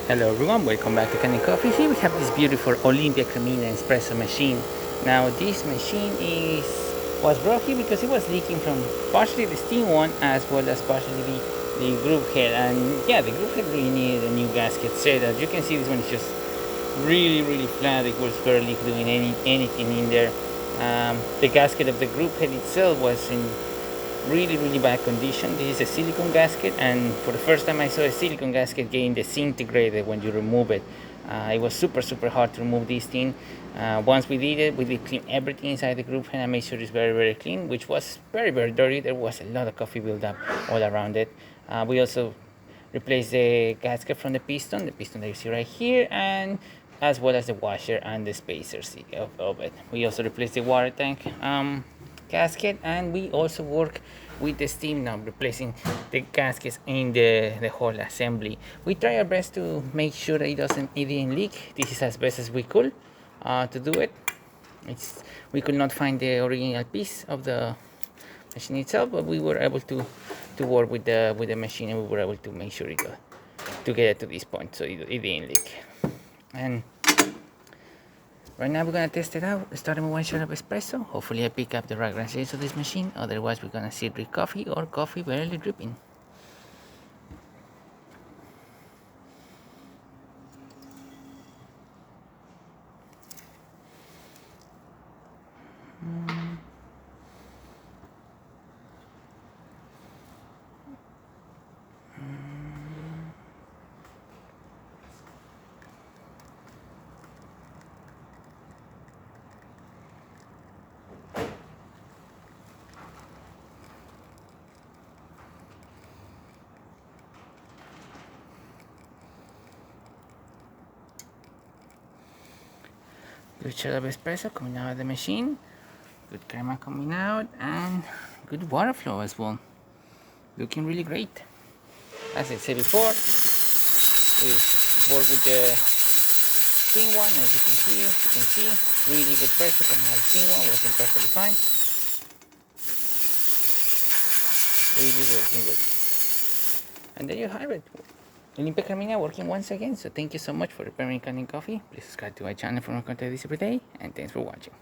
Hello everyone, welcome back to Canning Coffee. Here we have this beautiful Olympia cremina espresso machine. Now this machine was brought here because it was leaking from partially the steam one as well as partially the groove head. And yeah, the groove head really needed a new gasket set. As you can see, this one is just really flat. It was barely doing anything in there. The gasket of the groove head itself was in really bad condition. This is a silicone gasket, and for the first time I saw a silicone gasket getting disintegrated when you remove it. It was super hard to remove this thing. Once we did it, we did clean everything inside the group, and I made sure it's very clean, which was very dirty. There was a lot of coffee buildup all around it. We also replaced the gasket from the piston that you see right here, and as well as the washer and the spacers of it. We also replaced the water tank gasket, and we also work with the steam knob, replacing the gaskets in the whole assembly. We try our best to make sure that it didn't leak. This is as best as we could to do it. We could not find the original piece of the machine itself, but we were able to work with the machine, and we were able to make sure to get it to this point so it didn't leak. And right now we're gonna test it out, starting with one shot of espresso. Hopefully I pick up the right gradients of this machine, otherwise we're gonna see drip coffee or coffee barely dripping. Good shot of espresso coming out of the machine, good crema coming out, and good water flow as well. Looking really great. As I said before, we work with the steam one. As you can see, really good pressure coming out of the steam one, working perfectly fine. Really working good. And there you have it. Olympia Carmina working once again. So thank you so much for preparing Canning Coffee. Please subscribe to my channel for more content this every day. And thanks for watching.